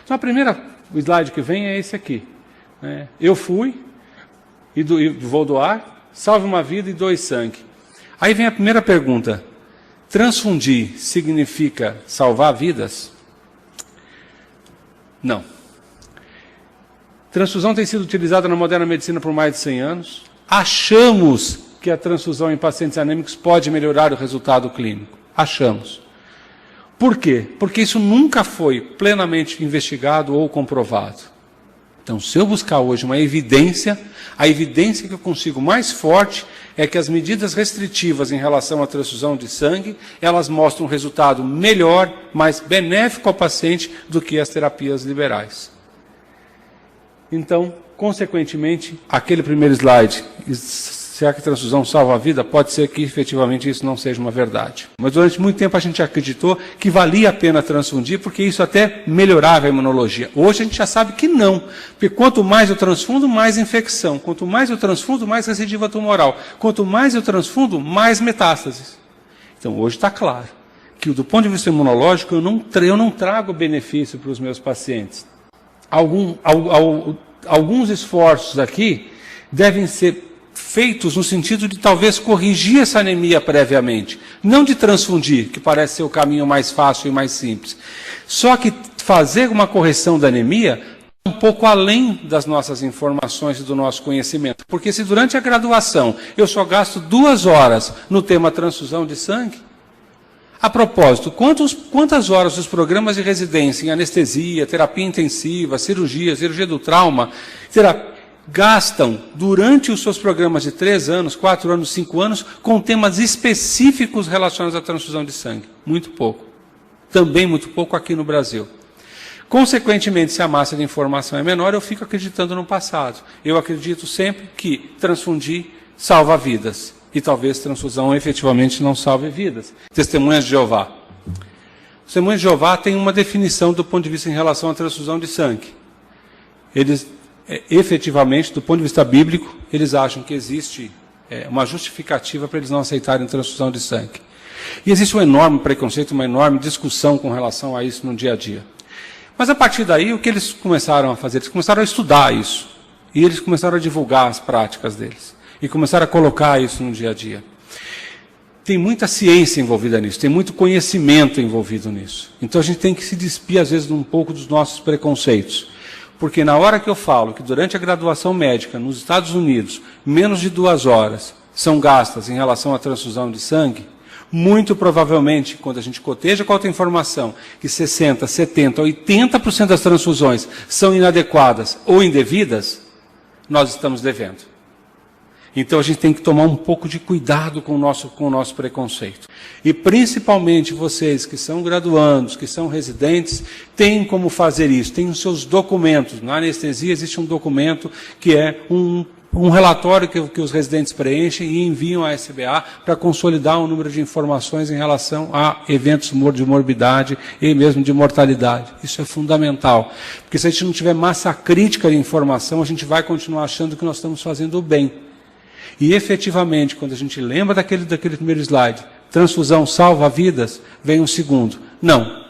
Então, o slide que vem é esse aqui. Eu fui e vou doar, salve uma vida e doe sangue. Aí vem a primeira pergunta. Transfundir significa salvar vidas? Não. Transfusão tem sido utilizada na moderna medicina por mais de 100 anos. Achamos que a transfusão em pacientes anêmicos pode melhorar o resultado clínico. Achamos. Por quê? Porque isso nunca foi plenamente investigado ou comprovado. Então, se eu buscar hoje uma evidência, a evidência que eu consigo mais forte é que as medidas restritivas em relação à transfusão de sangue, elas mostram um resultado melhor, mais benéfico ao paciente do que as terapias liberais. Então, consequentemente, aquele primeiro slide, será que a transfusão salva a vida? Pode ser que efetivamente isso não seja uma verdade. Mas durante muito tempo a gente acreditou que valia a pena transfundir, porque isso até melhorava a imunologia. Hoje a gente já sabe que não, porque quanto mais eu transfundo, mais infecção. Quanto mais eu transfundo, mais recidiva tumoral. Quanto mais eu transfundo, mais metástases. Então hoje está claro que do ponto de vista imunológico eu não trago benefício para os meus pacientes. Alguns esforços aqui devem ser feitos no sentido de talvez corrigir essa anemia previamente, não de transfundir, que parece ser o caminho mais fácil e mais simples. Só que fazer uma correção da anemia um pouco além das nossas informações e do nosso conhecimento. Porque se durante a graduação eu só gasto 2 horas no tema transfusão de sangue, a propósito, quantas horas os programas de residência em anestesia, terapia intensiva, cirurgia do trauma, gastam durante os seus programas de 3 anos, 4 anos, 5 anos, com temas específicos relacionados à transfusão de sangue? Muito pouco. Também muito pouco aqui no Brasil. Consequentemente, se a massa de informação é menor, eu fico acreditando no passado. Eu acredito sempre que transfundir salva vidas. E talvez transfusão efetivamente não salve vidas. Testemunhas de Jeová. Testemunhas de Jeová têm uma definição do ponto de vista em relação à transfusão de sangue. Eles, efetivamente, do ponto de vista bíblico, eles acham que existe uma justificativa para eles não aceitarem transfusão de sangue. E existe um enorme preconceito, uma enorme discussão com relação a isso no dia a dia. Mas a partir daí, o que eles começaram a fazer? Eles começaram a estudar isso. E eles começaram a divulgar as práticas deles. E começaram a colocar isso no dia a dia. Tem muita ciência envolvida nisso, tem muito conhecimento envolvido nisso. Então a gente tem que se despir, às vezes, um pouco dos nossos preconceitos. Porque na hora que eu falo que durante a graduação médica, nos Estados Unidos, menos de 2 horas são gastas em relação à transfusão de sangue, muito provavelmente, quando a gente coteja com a outra informação, que 60%, 70%, 80% das transfusões são inadequadas ou indevidas, nós estamos devendo. Então a gente tem que tomar um pouco de cuidado com o nosso preconceito. E principalmente vocês que são graduandos, que são residentes, têm como fazer isso, têm os seus documentos. Na anestesia existe um documento que é um relatório que os residentes preenchem e enviam à SBA para consolidar um número de informações em relação a eventos de morbidade e mesmo de mortalidade. Isso é fundamental, porque se a gente não tiver massa crítica de informação, a gente vai continuar achando que nós estamos fazendo o bem. E efetivamente, quando a gente lembra daquele primeiro slide, transfusão salva vidas, vem um segundo. Não,